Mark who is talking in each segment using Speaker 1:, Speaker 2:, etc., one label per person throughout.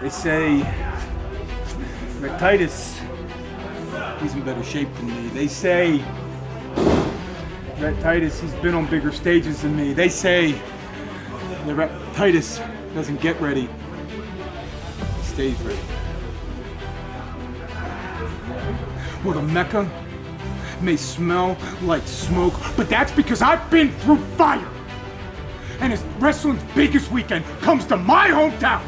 Speaker 1: They say Rhett Titus, he's in better shape than me. They say Rhett Titus, he's been on bigger stages than me. They say that Rhett Titus doesn't get ready, he stays ready. Well, the Mecca may smell like smoke, but that's because I've been through fire. And as wrestling's biggest weekend comes to my hometown,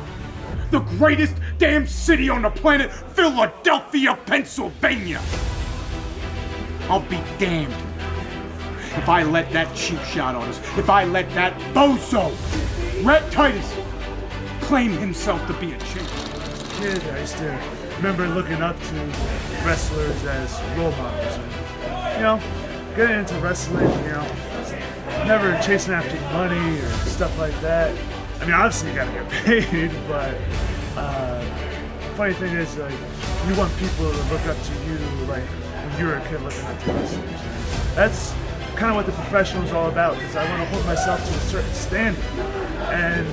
Speaker 1: the greatest damn city on the planet, Philadelphia, Pennsylvania. I'll be damned if I let that cheap shot on us, if I let that bozo, Rhett Titus, claim himself to be a champion.
Speaker 2: As a kid, I used to remember looking up to wrestlers as role models. And, you know, getting into wrestling, you know, never chasing after money or stuff like that. I mean, obviously you gotta get paid, but the funny thing is, like, you want people to look up to you like when you were a kid looking up to wrestlers. That's kind of what the professional is all about, because I want to hold myself to a certain standard. And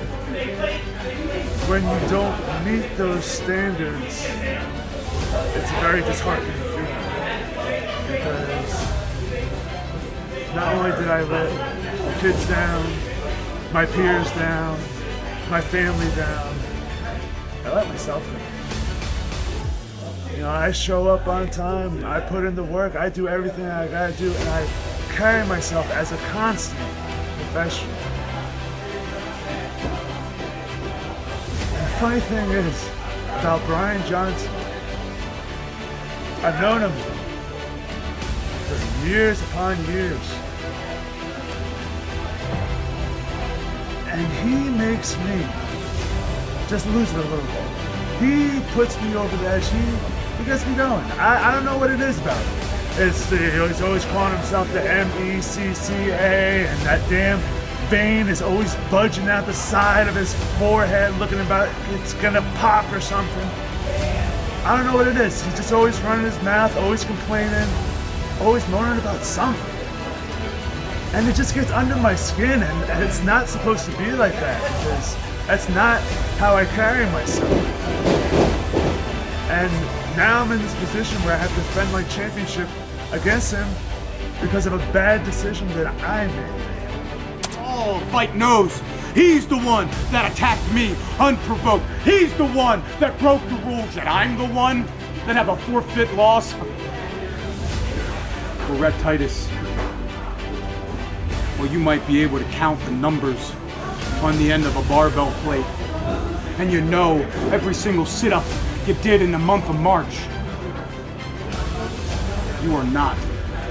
Speaker 2: when you don't meet those standards, it's a very disheartening feeling. Because not only did I let the kids down, my peers down, my family down, I let myself down. You know, I show up on time, I put in the work, I do everything I gotta do, and I carry myself as a constant professional. And the funny thing is, about Brian Johnson, I've known him for years upon years. And he makes me just lose it a little bit. He puts me over the edge. He gets me going. I don't know what it is about him. He's always calling himself the MECCA, and that damn vein is always budging out the side of his forehead, looking about it's gonna pop or something. I don't know what it is. He's just always running his mouth, always complaining, always moaning about something. And it just gets under my skin, and it's not supposed to be like that, because that's not how I carry myself. And now I'm in this position where I have to defend my championship against him because of a bad decision that I made.
Speaker 1: Oh, Fight knows. He's the one that attacked me unprovoked. He's the one that broke the rules, and I'm the one that have a forfeit loss. Well, Rhett Titus, well, you might be able to count the numbers on the end of a barbell plate. And you know every single sit-up you did in the month of March. You are not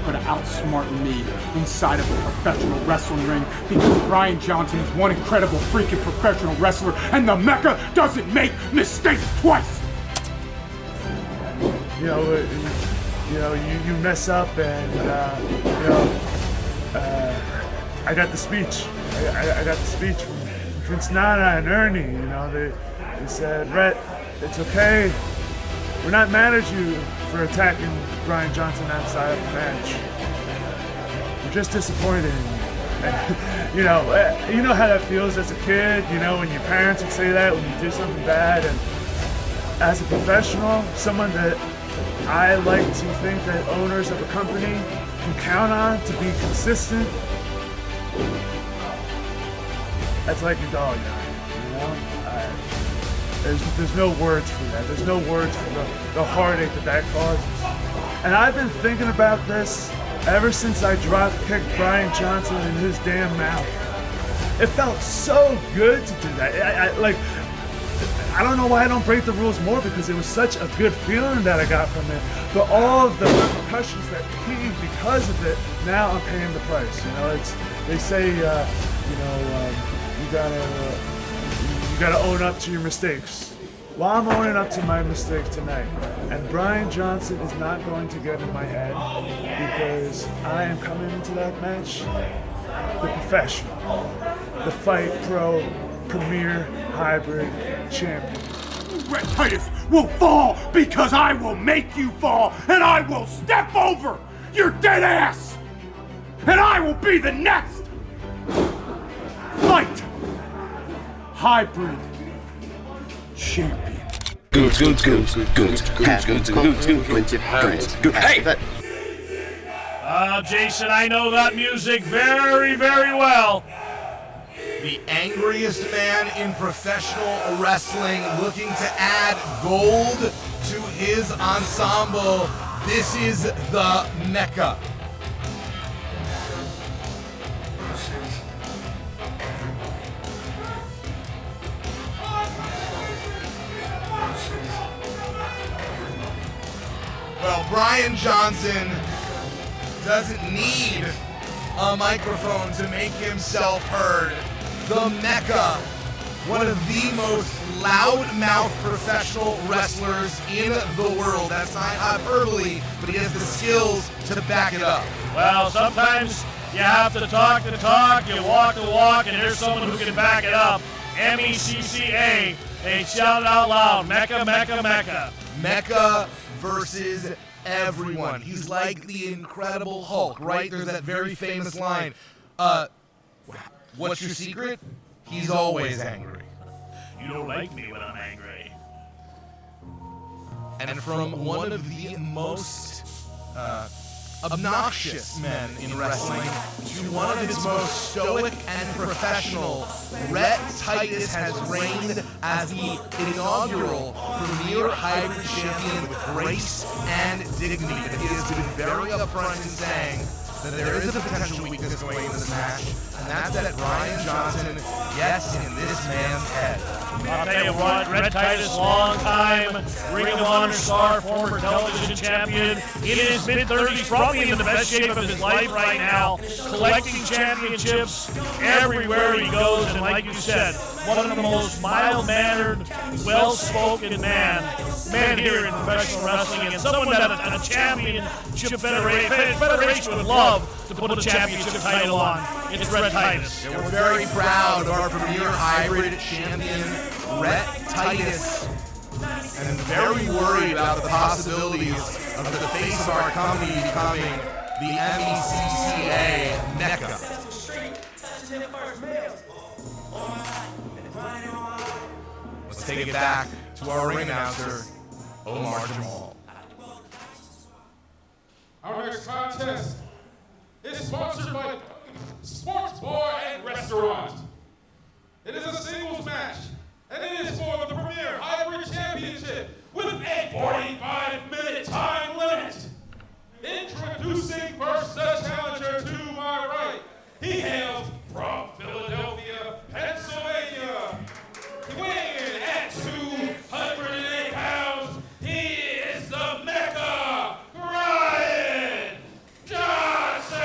Speaker 1: gonna outsmart me inside of a professional wrestling ring, because Brian Johnson is one incredible freaking professional wrestler, and the Mecca doesn't make mistakes twice.
Speaker 2: You mess up, and I got the speech. I got the speech from Prince Nana and Ernie. You know, they said, Rhett, it's okay. We're not mad at you for attacking Brian Johnson outside of the match. We're just disappointed in you. And, you know how that feels as a kid. You know, when your parents would say that when you do something bad. And as a professional, someone that I like to think that owners of a company can count on to be consistent. That's like your dog, you know? There's no words for that. There's no words for the heartache that causes. And I've been thinking about this ever since I drop-kicked Brian Johnson in his damn mouth. It felt so good to do that. I don't know why I don't break the rules more, because it was such a good feeling that I got from it. But all of the repercussions that came because of it, now I'm paying the price. You know, they say, you gotta own up to your mistakes. Well, I'm owning up to my mistake tonight. And Brian Johnson is not going to get in my head, because I am coming into that match the professional, the Fight Pro Premier Hybrid Champion.
Speaker 1: Rhett Titus will fall because I will make you fall, and I will step over your dead ass, and I will be the next Fight Hybrid Champion.
Speaker 3: Jason, I know that music very, very well.
Speaker 4: The angriest man in professional wrestling looking to add gold to his ensemble. This is the Mecca. Well, Brian Johnson doesn't need a microphone to make himself heard. The Mecca, one of the most loud-mouthed professional wrestlers in the world. That's not hyperbole, but he has the skills to back it up.
Speaker 3: Well, sometimes you have to talk the talk, you walk the walk, and there's someone who can back it up. MECCA, they shout it out loud, Mecca, Mecca, Mecca.
Speaker 4: Mecca versus everyone. He's like the Incredible Hulk, right? There's that very famous line. What's your secret? He's always angry.
Speaker 3: You don't like me when I'm angry.
Speaker 4: And from one of the most obnoxious men in wrestling to one of his most stoic and professional, Rhett Titus has reigned as the inaugural Premier Hybrid Champion with grace and dignity. But he has been very upfront in saying that there is a potential weakness going into this match, and that's that Brian Johnson gets in this man's head.
Speaker 3: I'll tell you what, Rhett Titus, long time Ring of Honor star, former television champion, in his mid-30s, probably in the best shape of his life right now, collecting championships everywhere he goes, and like you said, one of the most mild-mannered, well-spoken men here in professional wrestling, and someone that a championship federation would love to put a championship title on. It's Rhett Titus.
Speaker 4: And we're very proud of our Premier Hybrid Champion, Rhett Titus, and very worried about the possibilities of the face of our company becoming the MECCA Mecca. Let's take it back to our ring announcer, Omar Jamal.
Speaker 5: Our next contest is sponsored by Sports Bar and Restaurant. It is a singles match, and it is for the Premier Hybrid Championship with a 45-minute time limit. Introducing first the challenger to my right. He hails from Philadelphia, Pennsylvania. Weighing at 208 pounds, he is the Mecca, Brian Johnson!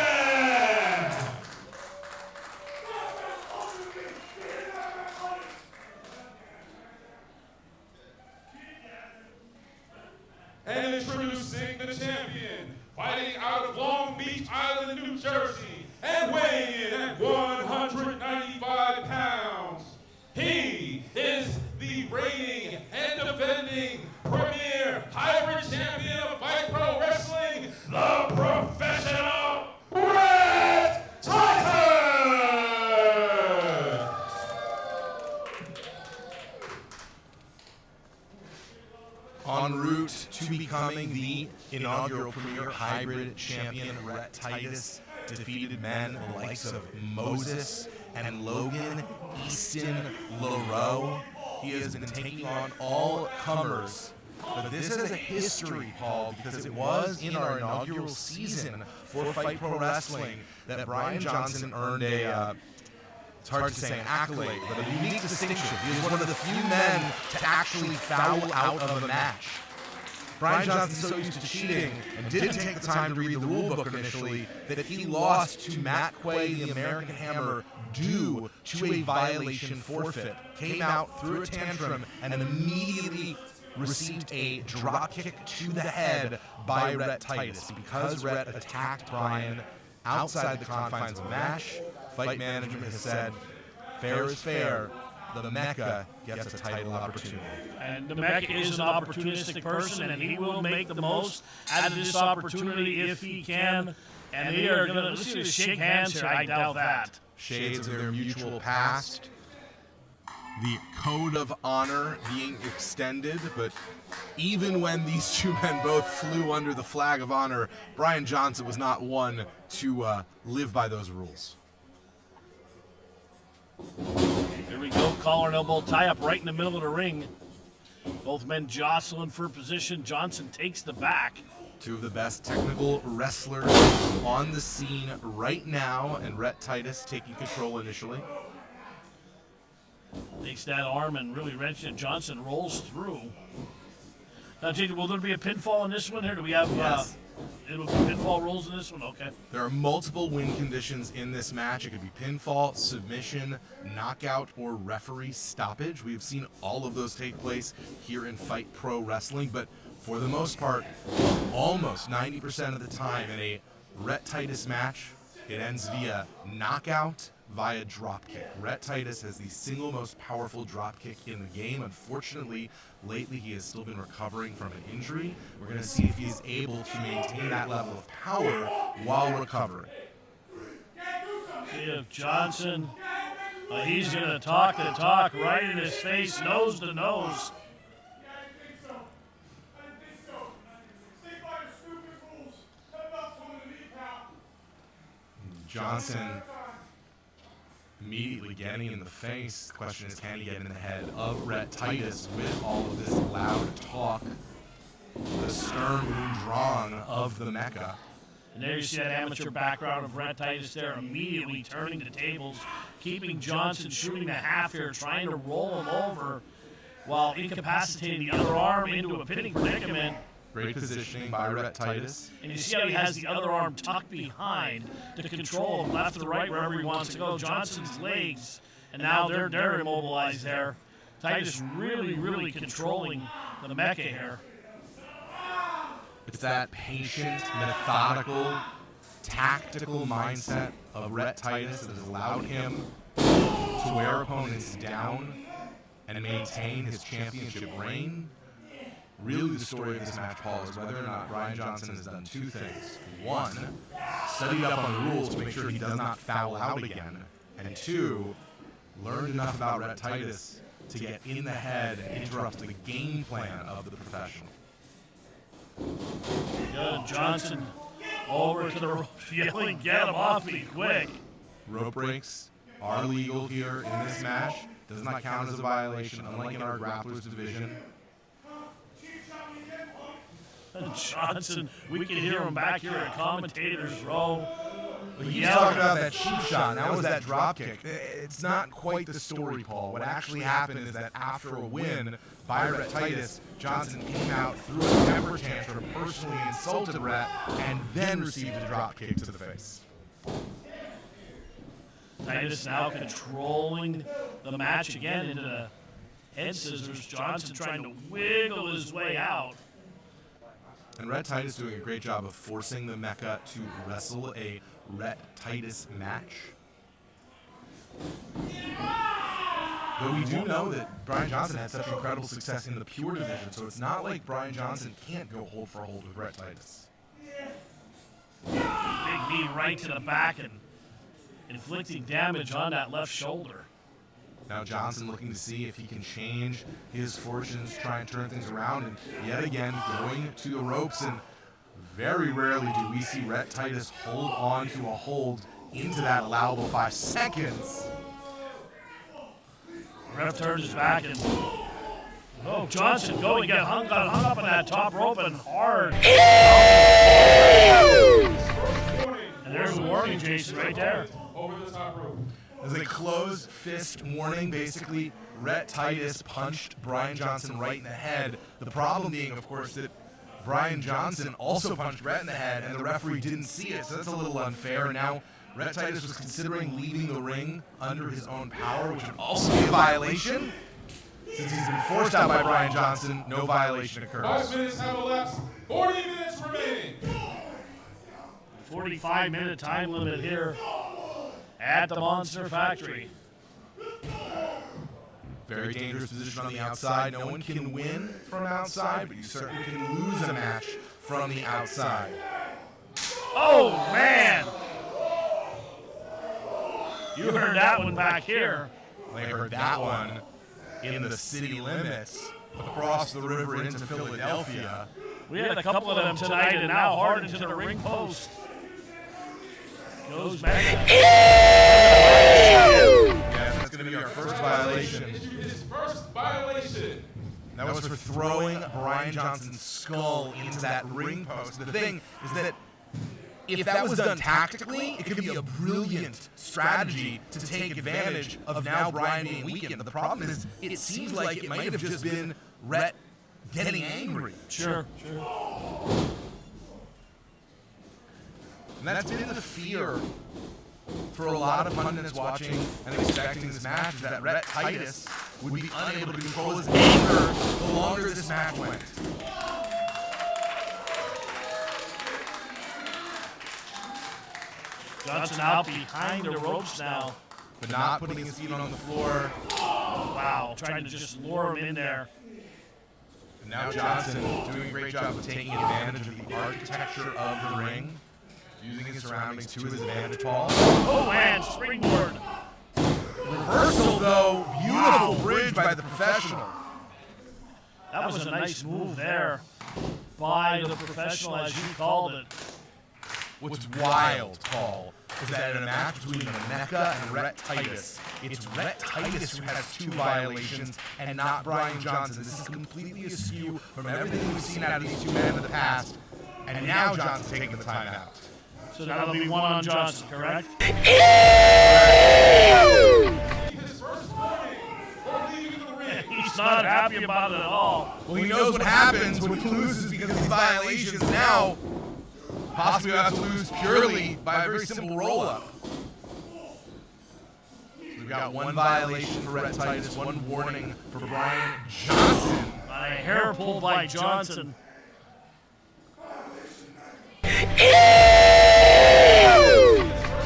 Speaker 5: And introducing the champion, fighting out of Long Beach Island, New Jersey, and weighing in at 195 pounds. He is the reigning and defending Premier Hybrid Champion of Fight Pro Wrestling, the professional Rhett Titus!
Speaker 4: En route to becoming the inaugural Premier Hybrid Champion, Rhett Titus defeated men the likes of Moses and Logan Easton LaRoe. He has been taking on all comers. But this has a history, Paul, because it was in our inaugural season for Fight Pro Wrestling that Brian Johnson earned it's hard to say an accolade, but a unique distinction. He was one of the few men to actually foul out of a match. Brian Johnson's so used to cheating and didn't take the time to read the rule book initially that he lost to Matt Quay, the American Hammer, due to a violation forfeit. Came out, threw a tantrum, and immediately received a drop kick to the head by Rhett Titus. Because Rhett attacked Brian outside the confines of MASH, Fight Management has said, fair is fair. The Mecca gets a title opportunity.
Speaker 3: And the Mecca is an opportunistic person, and he will make the most out of this opportunity if he can. And they are going to shake hands here. I doubt that.
Speaker 4: Shades of their mutual past. the code of honor being extended, but even when these two men both flew under the flag of honor, Brian Johnson was not one to live by those rules.
Speaker 3: Here we go, collar and elbow tie up right in the middle of the ring. Both men jostling for position. Johnson takes the back.
Speaker 4: Two of the best technical wrestlers on the scene right now, and Rhett Titus taking control initially.
Speaker 3: Takes that arm and really wrenches it. Johnson rolls through. Now, JJ, will there be a pinfall in this one here? Do we have
Speaker 4: Yes.
Speaker 3: it'll be pinfall rolls in this one? Okay.
Speaker 4: There are multiple win conditions in this match. It could be pinfall, submission, knockout, or referee stoppage. We've seen all of those take place here in Fight Pro Wrestling, but for the most part, almost 90% of the time in a Rhett Titus match, it ends via knockout via dropkick. Rhett Titus has the single most powerful dropkick in the game. Unfortunately, lately he has still been recovering from an injury. We're going to see if he's able to maintain that level of power while recovering.
Speaker 3: See if Johnson, he's going to talk the talk right in his face, nose to nose.
Speaker 4: Johnson immediately getting in the face. The question is, can he get in the head of Rhett Titus with all of this loud talk, the Sturm und Drang of the Mecca?
Speaker 3: And there you see that amateur background of Rhett Titus there, immediately turning the tables, keeping Johnson shooting the half here, trying to roll him over while incapacitating the other arm into a pinning predicament.
Speaker 4: Great positioning by Rhett Titus.
Speaker 3: And you see how he has the other arm tucked behind to control him left to right wherever he wants to go. Johnson's legs, and now they're immobilized there. Titus really controlling the Mecca here.
Speaker 4: It's that patient, methodical, tactical mindset of Rhett Titus that has allowed him to wear opponents down and maintain his championship reign. Really, the story of this match, Paul, is whether or not Brian Johnson has done two things. One, studied up on the rules to make sure he does not foul out again. And two, learned enough about Rhett Titus to get in the head and interrupt the game plan of the professional.
Speaker 3: Good. Johnson over to the rope, yelling, "Get him off me quick."
Speaker 4: Rope breaks are legal here in this match. Does not count as a violation, unlike in our grapplers division.
Speaker 3: Johnson, we can hear him back here at commentator's row.
Speaker 4: He's talking about that cheap shot, and that was that drop kick. It's not quite the story, Paul. What actually happened is that after a win by Rhett Titus, Johnson came out, threw a temper tantrum, personally insulted Rhett, and then received a drop kick to the face.
Speaker 3: Titus now controlling the match again into the head scissors. Johnson trying to wiggle his way out.
Speaker 4: And Rhett Titus doing a great job of forcing the Mecca to wrestle a Rhett Titus match. But we do know that Brian Johnson had such incredible success in the pure division, so it's not like Brian Johnson can't go hold for hold with Rhett Titus.
Speaker 3: Big knee right to the back and inflicting damage on that left shoulder.
Speaker 4: Now Johnson looking to see if he can change his fortunes, try and turn things around, and yet again going to the ropes, and very rarely do we see Rhett Titus hold on to a hold into that allowable 5 seconds.
Speaker 3: Ref turns his back and Johnson going to get hung up on that top rope and hard. And there's a warning, Jason, right there.
Speaker 5: Over the top rope.
Speaker 4: As a closed fist warning, basically, Rhett Titus punched Brian Johnson right in the head. The problem being, of course, that Brian Johnson also punched Rhett in the head, and the referee didn't see it, so that's a little unfair. Now, Rhett Titus was considering leaving the ring under his own power, which would also be a violation. Since he's been forced out by Brian Johnson, no violation occurs.
Speaker 5: 5 minutes have elapsed. 40 minutes remaining.
Speaker 3: 45-minute time limit here at the Monster Factory.
Speaker 4: Very dangerous position on the outside. No one can win from outside, but you certainly can lose a match from the outside.
Speaker 3: Oh, man! You heard that one back here.
Speaker 4: They heard that one in the city limits across the river into Philadelphia.
Speaker 3: We had a couple of them tonight, and now hard into the ring post. Goes back.
Speaker 4: Yeah, that's going to be our first violation.
Speaker 5: His first violation.
Speaker 4: That was for throwing Brian Johnson's skull into that ring post. The thing is that if that was done tactically, it could be a brilliant strategy to take advantage of now Brian being weakened. But the problem is, it seems like it might have just been Rhett getting angry.
Speaker 3: Sure.
Speaker 4: And that's been the fear for a lot of pundits watching and expecting this match, is that Rhett Titus would be unable to control his anger the longer this match went.
Speaker 3: Johnson out behind the ropes now.
Speaker 4: But not putting his feet on the floor.
Speaker 3: Wow, trying to just lure him in there.
Speaker 4: And now Johnson doing a great job of taking advantage of the architecture of the ring, using his surroundings to his advantage, Paul.
Speaker 3: Oh, and springboard.
Speaker 4: Reversal, though. Beautiful bridge by the professional.
Speaker 3: That was a nice move there by the professional, as you called it.
Speaker 4: What's wild, Paul, is that in a match between Mecca and Rhett Titus, it's Rhett Titus who has 2 violations and not Brian Johnson. This is completely askew from everything we've seen out of these 2 men in the past. And now Johnson's taking the time out.
Speaker 3: So that'll be one on Johnson, correct?
Speaker 5: His first warning for leaving the ring.
Speaker 3: He's not happy about it at all.
Speaker 4: Well, he knows what happens when he loses because of these violations. Now, possibly he'll have to lose purely by a very simple roll-up. So we've got 1 violation for Rhett Titus, 1 warning for Brian Johnson.
Speaker 3: A hair pull by Johnson.
Speaker 5: First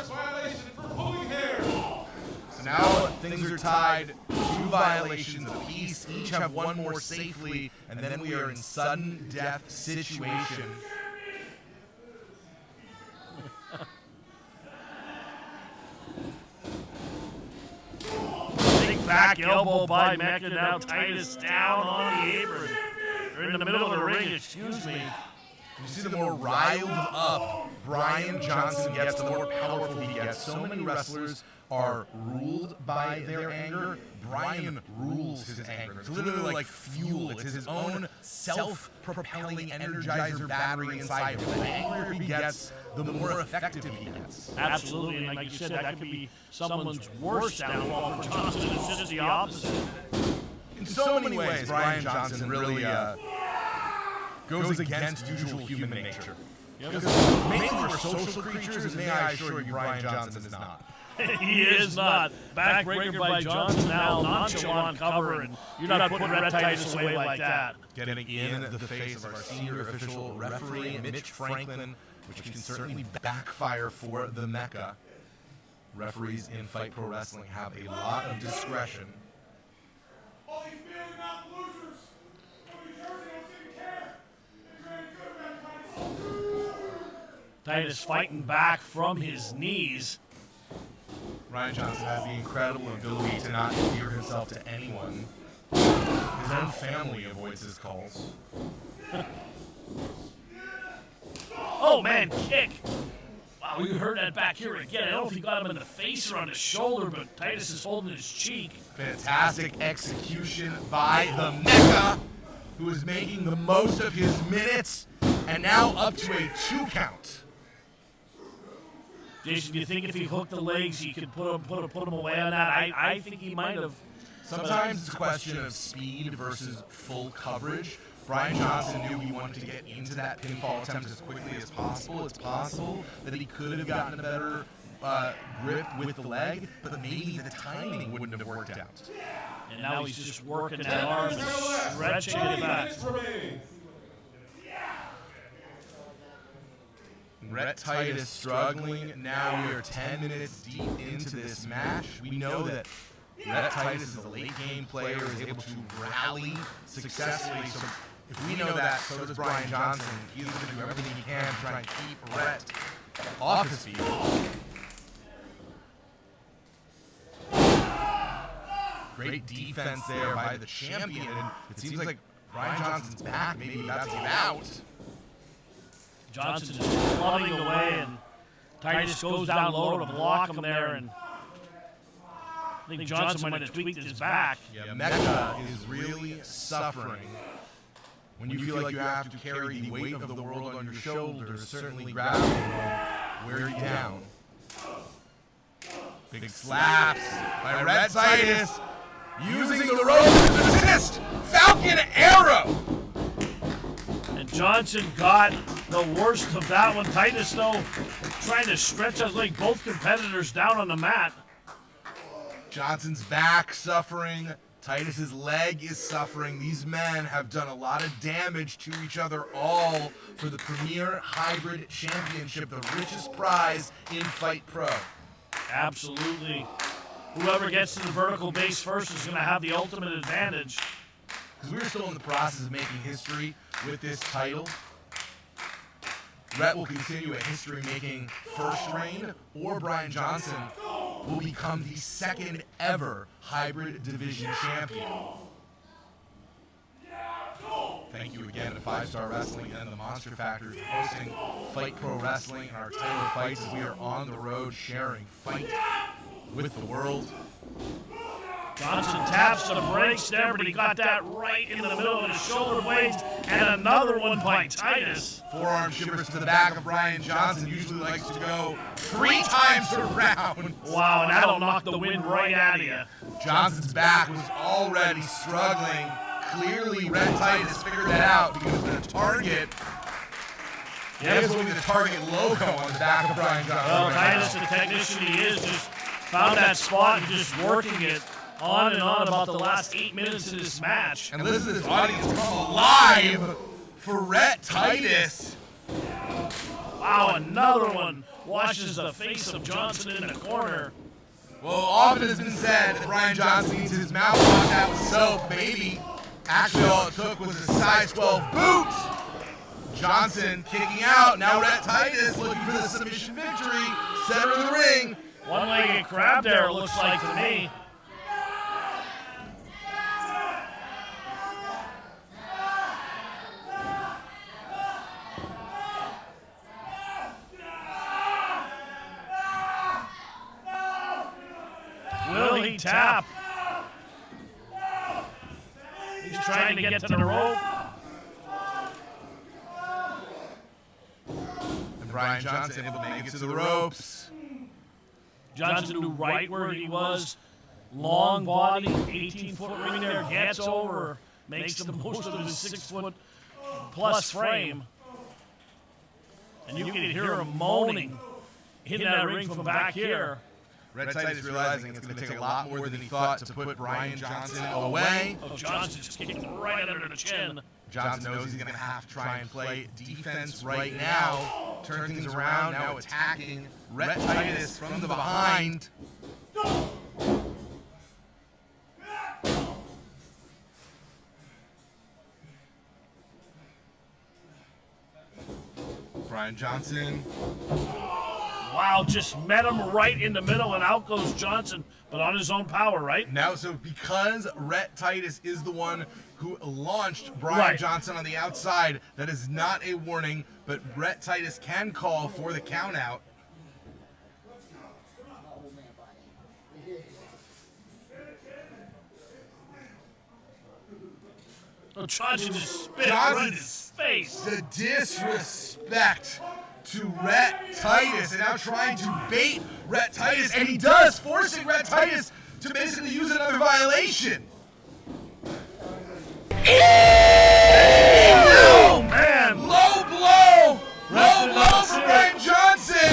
Speaker 5: violation for pulling hair.
Speaker 4: So now things are tied, 2 violations apiece. Each have 1 more safely, and then we are in sudden death situation.
Speaker 3: Big back elbow by Mecca. Now Titus down on the apron. They're in the middle of the ring, excuse me.
Speaker 4: You see, the more riled up Brian Johnson gets, the more powerful he gets. So many wrestlers are ruled by their anger. Brian rules his anger. It's literally like fuel. It's his own self-propelling energizer battery inside him. The angrier he gets, the more effective he gets.
Speaker 3: Absolutely, and like you said, that could be someone's worst downfall for Johnson. It's just the opposite.
Speaker 4: In so many ways, Brian Johnson really goes against usual human nature. Because mainly we're social creatures, and may I assure you, Brian Johnson is not.
Speaker 3: He is not. Backbreaker by Johnson now, nonchalant cover, and you're not putting Rhett Titus away like that.
Speaker 4: Getting in the face of our senior official referee, Mitch Franklin, which can certainly backfire for the Mecca. Referees in Fight Pro Wrestling have a lot of discretion.
Speaker 5: All these feeling out losers. New Jersey don't seem to care. They're doing good, Rhett Titus.
Speaker 3: Titus fighting back from his knees.
Speaker 4: Brian Johnson has the incredible ability to not endear himself to anyone. His own family avoids his calls.
Speaker 3: Oh, man, kick. Wow, we heard that back here again. I don't know if he got him in the face or on his shoulder, but Titus is holding his cheek.
Speaker 4: Fantastic execution by the Mecca, who is making the most of his minutes, and now up to a 2 count.
Speaker 3: Jason, do you think if he hooked the legs, he could put him away on that? I think he might have.
Speaker 4: Sometimes it's a question of speed versus full coverage. Brian Johnson knew he wanted to get into that pinfall attempt as quickly as possible. It's possible that he could have gotten a better grip with the leg, but maybe the timing wouldn't have worked out.
Speaker 3: And now he's just working that arm and stretching it back.
Speaker 4: Rhett Titus struggling. Now we are 10 minutes deep into this match. We know that Rhett Titus is a late game player, is able to rally successfully. So if we know that, so does Brian Johnson. He's going to do everything he can to try and keep Rhett off his feet. Great defense there by the champion. And it seems like Brian Johnson's back, maybe about to get out.
Speaker 3: Johnson just clubbing away, and Titus goes down low to block him there, and I think Johnson might have tweaked his back.
Speaker 4: Yeah, Mecca is really suffering. When you feel like you have to carry the weight of the world on your shoulders, certainly gravity will wear you down. Big slaps by Rhett Titus, using the rope to assist Falcon Arrow.
Speaker 3: And Johnson got the worst of that one. Titus, though, trying to stretch out like both competitors down on the mat.
Speaker 4: Johnson's back suffering. Titus's leg is suffering. These men have done a lot of damage to each other, all for the Premier Hybrid Championship, the richest prize in Fight Pro.
Speaker 3: Absolutely. Whoever gets to the vertical base first is going to have the ultimate advantage.
Speaker 4: Because we're still in the process of making history with this title. Rhett will continue a history-making first reign, or Brian Johnson will become the second ever hybrid division champion. Thank you again to 5-Star Wrestling and the Monster Factory for hosting Fight Pro Wrestling and our title fights as we are on the road sharing fight with the world.
Speaker 3: Johnson taps some brakes there, but he got that right in the middle of his shoulder blades, and another one by Titus.
Speaker 4: Forearm shivers to the back of Brian Johnson, usually likes to go 3 times around.
Speaker 3: Wow, and that'll knock the wind right out of you.
Speaker 4: Johnson's back was already struggling. Clearly, Rhett Titus figured that out because the target. Yeah, this will be the target logo on the back of Brian Johnson.
Speaker 3: Well, Titus, the technician he is, just found that spot and just working it on and on about the last 8 minutes of this match.
Speaker 4: And listen to this audience come alive for Rhett Titus.
Speaker 3: Wow, another one washes the face of Johnson in the corner.
Speaker 4: Well, often has been said that Brian Johnson needs his mouth washed out with soap, baby. Actually, all it took was a size 12 boot. Johnson kicking out. Now Rhett Titus looking for the submission victory. Center of the ring.
Speaker 3: One-legged crab there, it looks like to me. Will he tap? He's trying to get to the rope.
Speaker 4: And Brian Johnson able to make it to the ropes.
Speaker 3: Johnson knew right where he was. Long body, 18-foot ring there, gets over, makes the most of his 6-foot plus frame. And you can hear him moaning in that ring from back here.
Speaker 4: Rhett Titus realizing it's going to take a lot more than he thought to put Brian Johnson away.
Speaker 3: Oh, Johnson just kicked him right under the chin.
Speaker 4: Johnson knows he's going to have to try and play defense right now. Turn things around, now attacking Rhett Titus from the behind. Brian Johnson.
Speaker 3: Wow, just met him right in the middle, and out goes Johnson, but on his own power, right?
Speaker 4: Now, so because Rhett Titus is the one who launched Brian Johnson on the outside, that is not a warning, but Rhett Titus can call for the countout.
Speaker 3: Oh, Johnson just spit right in his face.
Speaker 4: The disrespect to Rhett Titus, and now trying to bait Rhett Titus, and he does, forcing Rhett Titus to basically use another violation.
Speaker 3: Oh, man.
Speaker 4: Low blow! Low blow for Brian Johnson!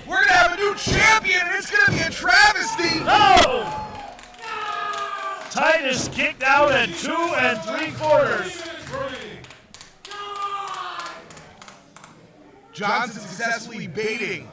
Speaker 4: We're going to have a new champion, and it's going to be a travesty!
Speaker 3: No! Titus kicked out at 2 3/4.
Speaker 4: Johnson successfully baiting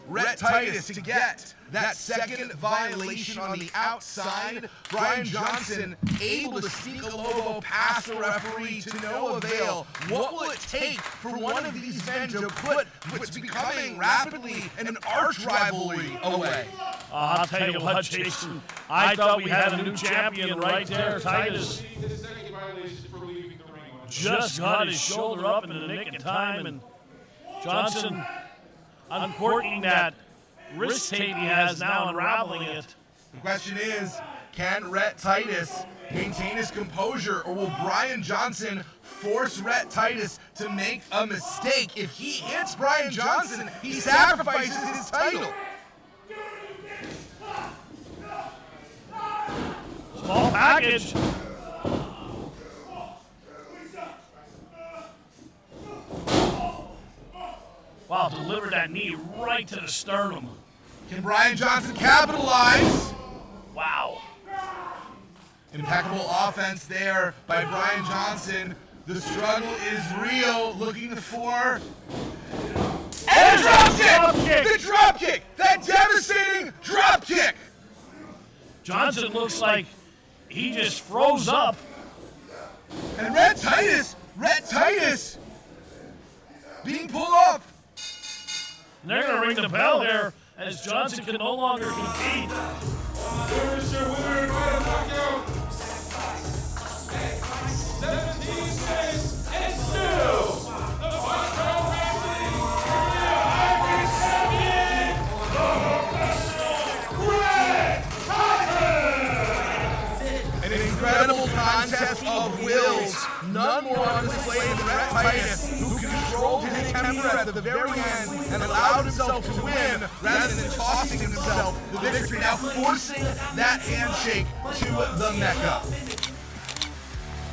Speaker 4: Rhett Titus to get that second violation on the outside. Brian Johnson able to sneak a logo past the referee to no avail. What will it take for one of these men to put what's becoming rapidly an arch rivalry away?
Speaker 3: I'll tell you what, Jason. I thought we had a new champion right there, Titus.
Speaker 5: His second violation for leaving the ring.
Speaker 3: Just got his shoulder up in the nick of time, and Johnson uncorking that wrist tape he has now, unraveling it.
Speaker 4: The question is, can Rhett Titus maintain his composure, or will Brian Johnson force Rhett Titus to make a mistake? If he hits Brian Johnson, he sacrifices his title.
Speaker 3: Small package. Wow, delivered that knee right to the sternum.
Speaker 4: Can Brian Johnson capitalize?
Speaker 3: Wow.
Speaker 4: Impeccable offense there by Brian Johnson. The struggle is real, looking for... And a drop kick! The drop kick! That devastating drop kick!
Speaker 3: Johnson looks like he just froze up.
Speaker 4: And Rhett Titus being pulled off.
Speaker 3: And they're going to ring the bell here as Johnson can no longer compete.
Speaker 5: Here's your winner by a knockout. 17 space and still the Punch-Out Wrestling Premier Hybrid Champion, the Rhett Titus.
Speaker 4: An incredible contest of wills. None more on display than Rhett Titus, who controlled his temper at the very end and allowed himself to win rather than tossing himself the victory, now forcing that handshake to the Mecca.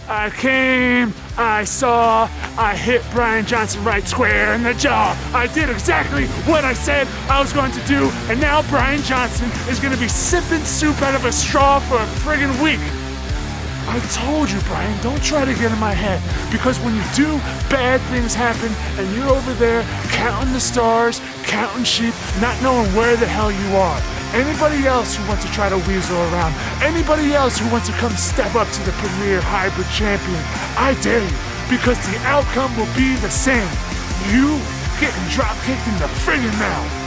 Speaker 1: I came, I saw, I hit Brian Johnson right square in the jaw. I did exactly what I said I was going to do, and now Brian Johnson is going to be sipping soup out of a straw for a friggin' week. I told you, Brian, don't try to get in my head, because when you do, bad things happen, and you're over there counting the stars, counting sheep, not knowing where the hell you are. Anybody else who wants to try to weasel around, anybody else who wants to come step up to the Premier Hybrid Champion, I dare you, because the outcome will be the same. You getting drop kicked in the friggin' mouth.